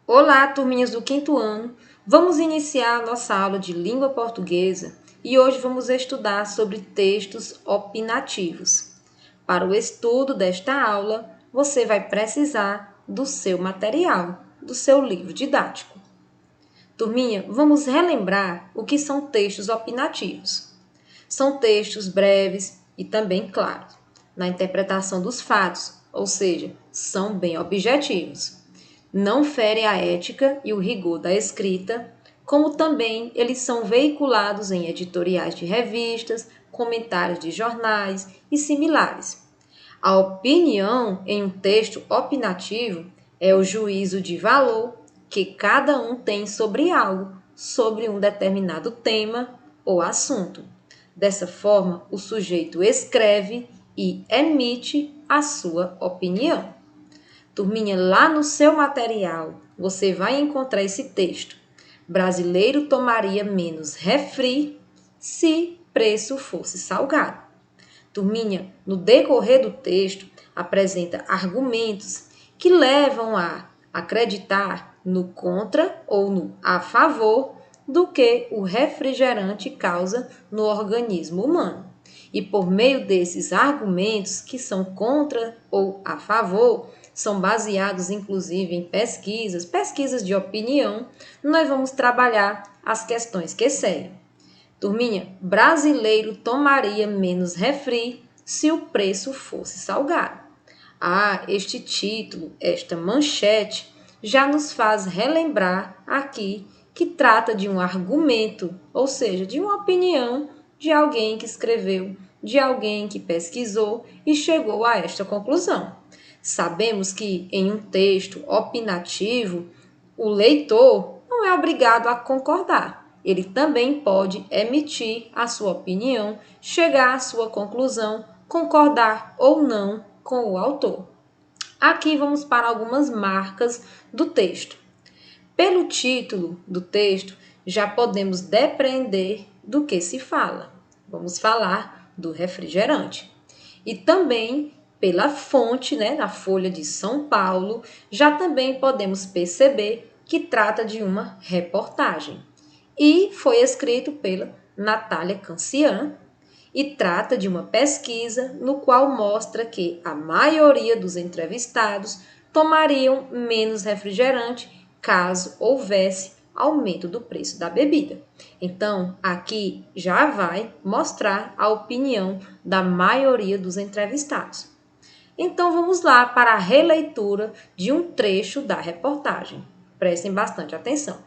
Olá, turminhas do quinto ano. Vamos iniciar a nossa aula de língua portuguesa e hoje vamos estudar sobre textos opinativos. Para o estudo desta aula, você vai precisar do seu material, do seu livro didático. Turminha, vamos relembrar o que são textos opinativos. São textos breves e também claros, na interpretação dos fatos, ou seja, são bem objetivos. Não ferem a ética e o rigor da escrita, como também eles são veiculados em editoriais de revistas, comentários de jornais e similares. A opinião em um texto opinativo é o juízo de valor que cada um tem sobre algo, sobre um determinado tema ou assunto. Dessa forma, o sujeito escreve e emite a sua opinião. Turminha, lá no seu material, você vai encontrar esse texto. Brasileiro tomaria menos refri se preço fosse salgado. Turminha, no decorrer do texto, apresenta argumentos que levam a acreditar no contra ou no a favor do que o refrigerante causa no organismo humano. E por meio desses argumentos que são contra ou a favor, são baseados inclusive em pesquisas de opinião, nós vamos trabalhar as questões que seguem. Turminha, brasileiro tomaria menos refri se o preço fosse salgado. Este título, esta manchete, já nos faz relembrar aqui que trata de um argumento, ou seja, de uma opinião de alguém que escreveu, de alguém que pesquisou e chegou a esta conclusão. Sabemos que em um texto opinativo, o leitor não é obrigado a concordar. Ele também pode emitir a sua opinião, chegar à sua conclusão, concordar ou não com o autor. Aqui vamos para algumas marcas do texto. Pelo título do texto, já podemos depreender do que se fala. Vamos falar do refrigerante. E também pela fonte, da Folha de São Paulo, já também podemos perceber que trata de uma reportagem. E foi escrito pela Natália Cancian e trata de uma pesquisa no qual mostra que a maioria dos entrevistados tomariam menos refrigerante caso houvesse aumento do preço da bebida. Então, aqui já vai mostrar a opinião da maioria dos entrevistados. Então, vamos lá para a releitura de um trecho da reportagem. Prestem bastante atenção.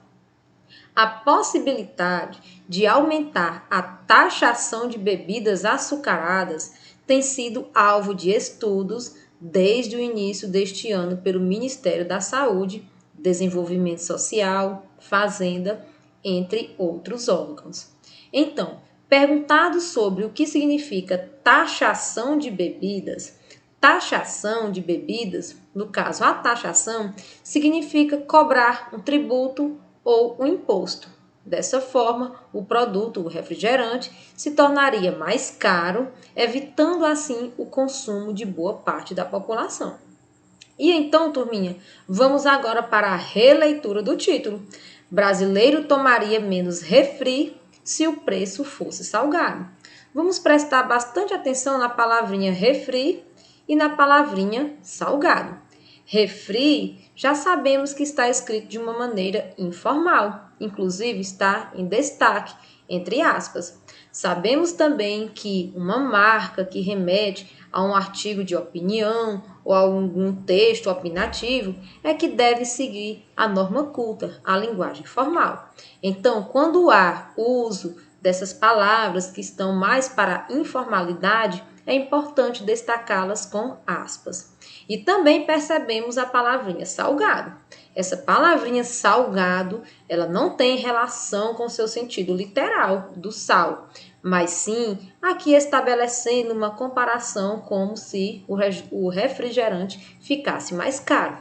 A possibilidade de aumentar a taxação de bebidas açucaradas tem sido alvo de estudos desde o início deste ano pelo Ministério da Saúde, Desenvolvimento Social, Fazenda, entre outros órgãos. Então, perguntado sobre o que significa taxação de bebidas, no caso a taxação, significa cobrar um tributo ou um imposto. Dessa forma, o produto, o refrigerante, se tornaria mais caro, evitando assim o consumo de boa parte da população. E então, turminha, vamos agora para a releitura do título. Brasileiro tomaria menos refri se o preço fosse salgado. Vamos prestar bastante atenção na palavrinha refri e na palavrinha salgado. Refri, já sabemos que está escrito de uma maneira informal, inclusive está em destaque, entre aspas. Sabemos também que uma marca que remete a um artigo de opinião ou a algum texto opinativo é que deve seguir a norma culta, a linguagem formal. Então, quando há uso dessas palavras que estão mais para a informalidade, é importante destacá-las com aspas. E também percebemos a palavrinha salgado. Essa palavrinha salgado, ela não tem relação com o seu sentido literal do sal, mas sim aqui estabelecendo uma comparação como se o refrigerante ficasse mais caro.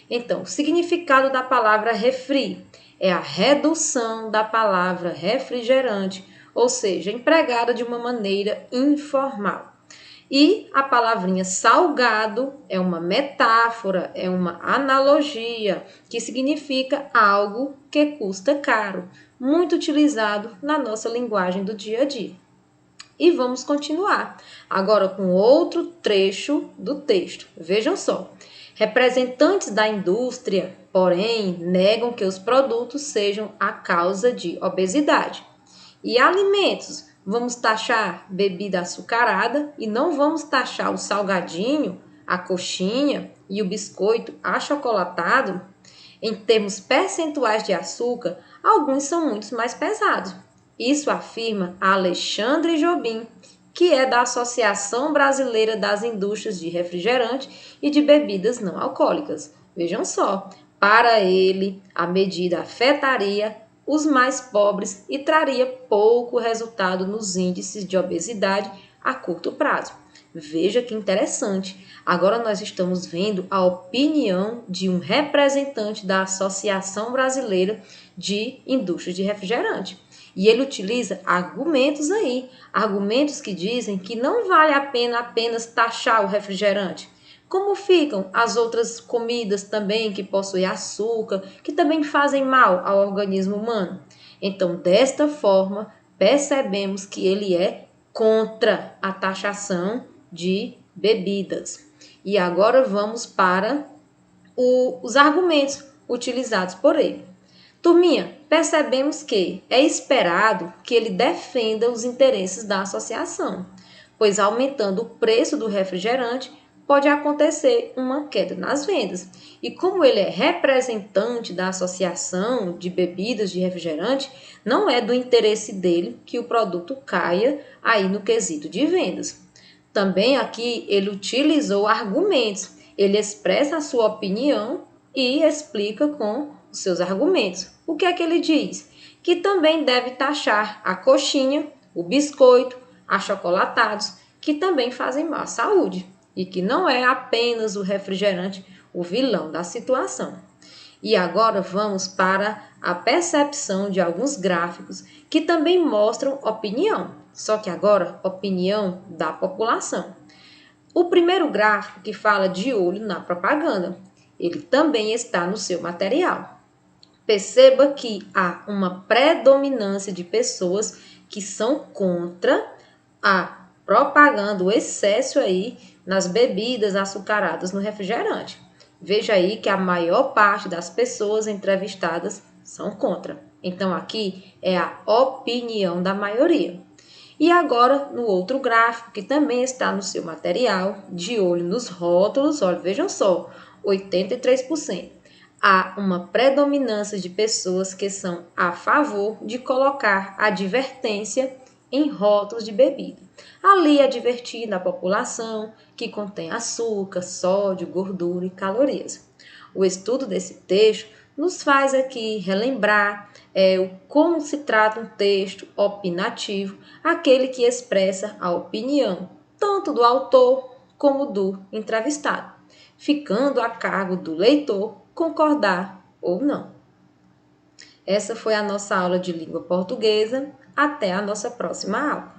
Então, o significado da palavra refri é a redução da palavra refrigerante, ou seja, empregada de uma maneira informal. E a palavrinha salgado é uma metáfora, é uma analogia, que significa algo que custa caro, muito utilizado na nossa linguagem do dia a dia. E vamos continuar, agora com outro trecho do texto. Vejam só. Representantes da indústria, porém, negam que os produtos sejam a causa de obesidade. E alimentos, vamos taxar bebida açucarada e não vamos taxar o salgadinho, a coxinha e o biscoito achocolatado? Em termos percentuais de açúcar, alguns são muito mais pesados. Isso afirma Alexandre Jobim, que é da Associação Brasileira das Indústrias de Refrigerante e de Bebidas Não Alcoólicas. Vejam só, para ele, a medida afetaria os mais pobres e traria pouco resultado nos índices de obesidade a curto prazo. Veja que interessante. Agora nós estamos vendo a opinião de um representante da Associação Brasileira de Indústrias de Refrigerante. E ele utiliza argumentos aí, argumentos que dizem que não vale a pena apenas taxar o refrigerante. Como ficam as outras comidas também que possuem açúcar, que também fazem mal ao organismo humano? Então, desta forma, percebemos que ele é contra a taxação de bebidas. E agora vamos para os argumentos utilizados por ele. Turminha, percebemos que é esperado que ele defenda os interesses da associação, pois aumentando o preço do refrigerante, pode acontecer uma queda nas vendas. E como ele é representante da associação de bebidas de refrigerante, não é do interesse dele que o produto caia aí no quesito de vendas. Também aqui ele utilizou argumentos, ele expressa a sua opinião e explica com os seus argumentos. O que é que ele diz? Que também deve taxar a coxinha, o biscoito, achocolatados, que também fazem mal à saúde e que não é apenas o refrigerante o vilão da situação. E agora vamos para a percepção de alguns gráficos que também mostram opinião, só que agora opinião da população. O primeiro gráfico que fala de olho na propaganda, ele também está no seu material. Perceba que há uma predominância de pessoas que são contra a propaganda, o excesso aí nas bebidas açucaradas no refrigerante. Veja aí que a maior parte das pessoas entrevistadas são contra. Então, aqui é a opinião da maioria. E agora, no outro gráfico, que também está no seu material, de olho nos rótulos, olha, vejam só, 83%. Há uma predominância de pessoas que são a favor de colocar advertência em rótulos de bebida. Ali advertindo a população que contém açúcar, sódio, gordura e calorias. O estudo desse texto nos faz aqui relembrar como se trata um texto opinativo, aquele que expressa a opinião, tanto do autor como do entrevistado, ficando a cargo do leitor concordar ou não. Essa foi a nossa aula de língua portuguesa. Até a nossa próxima aula.